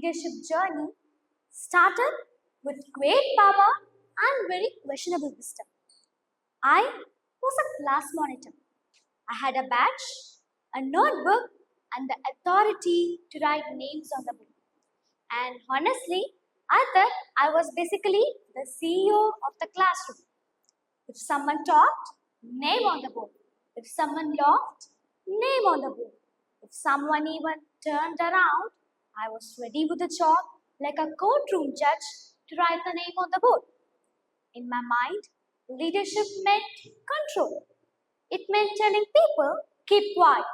leadership journey started with great power and very questionable wisdom. I was a class monitor. I had a badge, a notebook, and the authority to write names on the board. And honestly, I thought I was basically the CEO of the classroom. If someone talked, name on the board. If someone laughed, name on the board. If someone even turned around, I was ready with a chalk like a courtroom judge to write the name on the board. In my mind, leadership meant control. It meant telling people, keep quiet,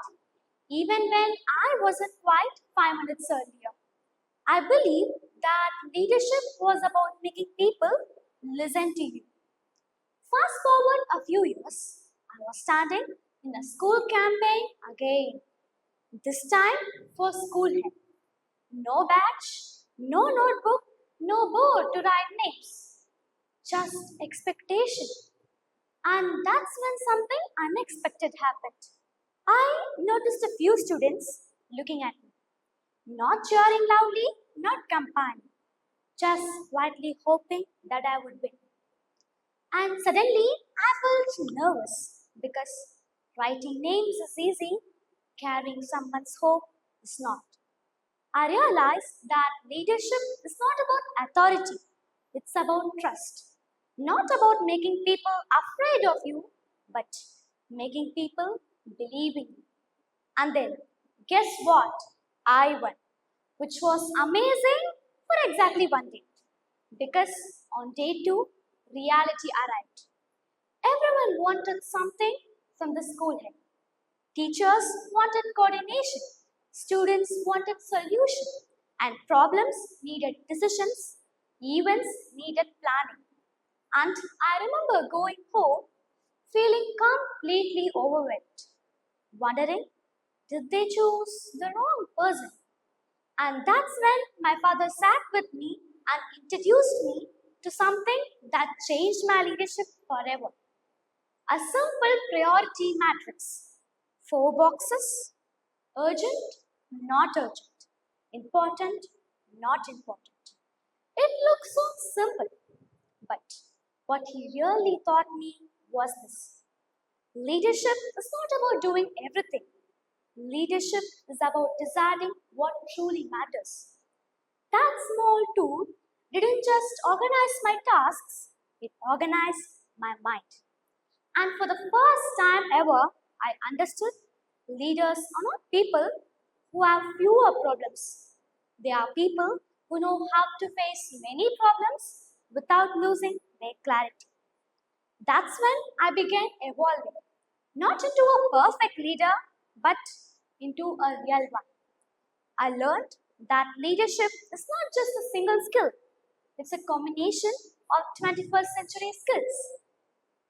even when I wasn't quiet 5 minutes earlier. I believe that leadership was about making people listen to you. Fast forward a few years, I was standing in a school campaign again. This time for school head. No badge, no notebook, no board to write names. Just expectation. And that's when something unexpected happened. I noticed a few students looking at me, not cheering loudly, not campaigning, just quietly hoping that I would win. And suddenly I felt nervous because writing names is easy, carrying someone's hope is not. I realized that leadership is not about authority, it's about trust. Not about making people afraid of you, but making people believe in you. And then, guess what? I won, which was amazing for exactly one day. Because on day two, reality arrived. Everyone wanted something from the school head. Teachers wanted coordination, students wanted solution, and problems needed decisions, events needed planning. And I remember going home feeling completely overwhelmed, wondering, did they choose the wrong person? And that's when my father sat with me and introduced me to something that changed my leadership forever. A simple priority matrix. 4 boxes. Urgent, not urgent. Important, not important. It looks so simple, but what he really taught me was this. Leadership is not about doing everything. Leadership is about deciding what truly matters. That small tool didn't just organize my tasks, it organized my mind. And for the first time ever, I understood leaders are not people who have fewer problems. They are people who know how to face many problems without losing their clarity. That's when I began evolving, not into a perfect leader, but into a real one. I learned that leadership is not just a single skill, it's a combination of 21st century skills: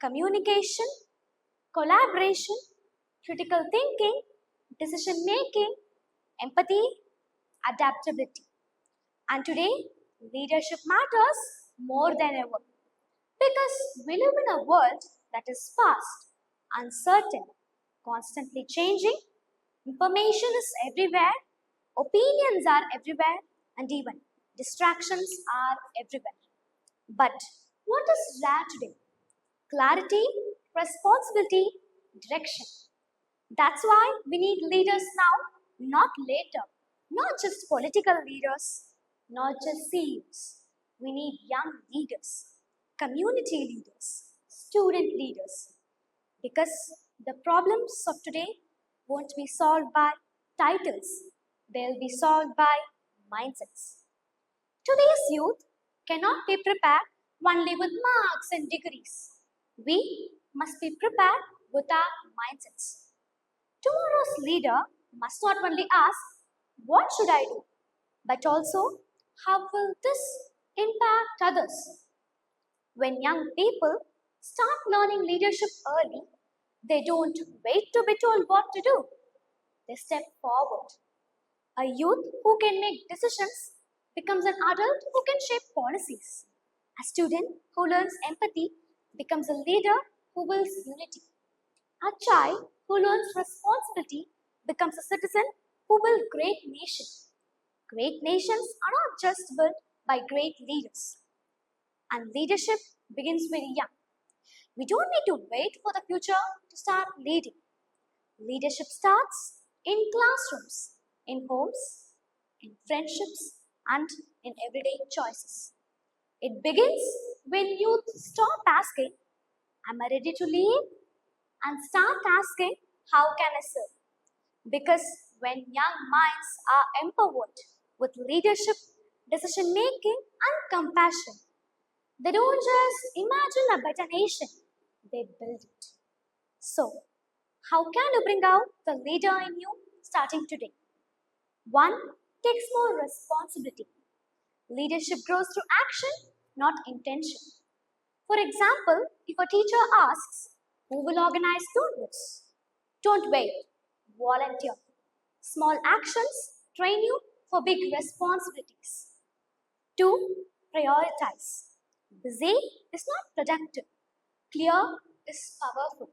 communication, collaboration, critical thinking, decision making, empathy, adaptability. And today, leadership matters more than ever because we live in a world that is fast, uncertain, constantly changing. Information is everywhere, opinions are everywhere, and even distractions are everywhere. But what is rare today? Clarity, responsibility, direction. That's why we need leaders now, not later. Not just political leaders, not just CEOs. We need young leaders, community leaders, student leaders. Because the problems of today won't be solved by titles, they'll be solved by mindsets. Today's youth cannot be prepared only with marks and degrees. We must be prepared with our mindsets. Tomorrow's leader must not only ask, what should I do? But also, how will this impact others? When young people start learning leadership early, they don't wait to be told what to do. They step forward. A youth who can make decisions becomes an adult who can shape policies. A student who learns empathy becomes a leader who builds unity. A child who learns responsibility becomes a citizen who will great nation. Great nations are not just built by great leaders, and leadership begins very young. We don't need to wait for the future to start leading. Leadership starts in classrooms, in homes, in friendships, and in everyday choices. It begins when youth stop asking, am I ready to lead? And start asking, how can I serve? Because when young minds are empowered with leadership, decision making, and compassion, they don't just imagine a better nation, they build it. So, how can you bring out the leader in you starting today? One takes more responsibility. Leadership grows through action, not intention. For example, if a teacher asks, who will organize notebooks? Don't wait, volunteer. Small actions train you for big responsibilities. 2. Prioritize. Busy is not productive. Clear is powerful.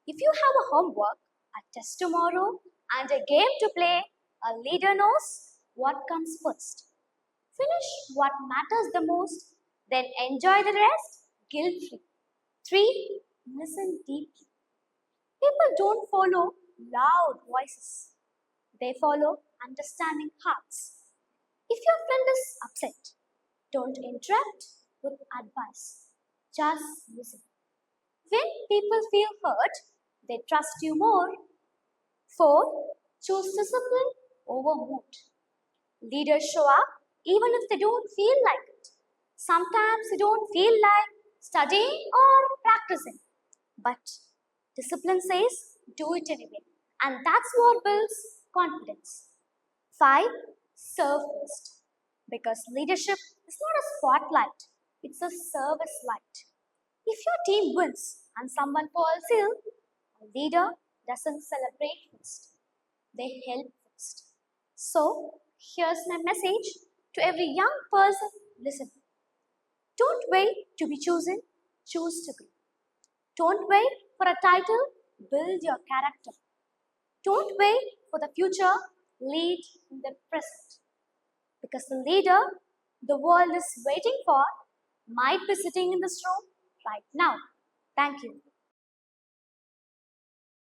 If you have a homework, a test tomorrow, and a game to play, a leader knows what comes first. Finish what matters the most, then enjoy the rest guilt free. 3. Listen deeply. People don't follow loud voices, they follow understanding hearts. If your friend is upset, don't interrupt with advice, just listen. When people feel hurt, they trust you more. 4. Choose discipline over mood. Leaders show up even if they don't feel like it. Sometimes they don't feel like studying or practicing. But discipline says do it anyway. And that's what builds confidence. 5. Serve first. Because leadership is not a spotlight, it's a service light. If your team wins and someone falls ill, a leader doesn't celebrate first, they help first. So, here's my message to every young person listening. Don't wait to be chosen, choose to be. Don't wait for a title, build your character. Don't wait for the future, lead in the present. Because the leader the world is waiting for might be sitting in this room right now. Thank you.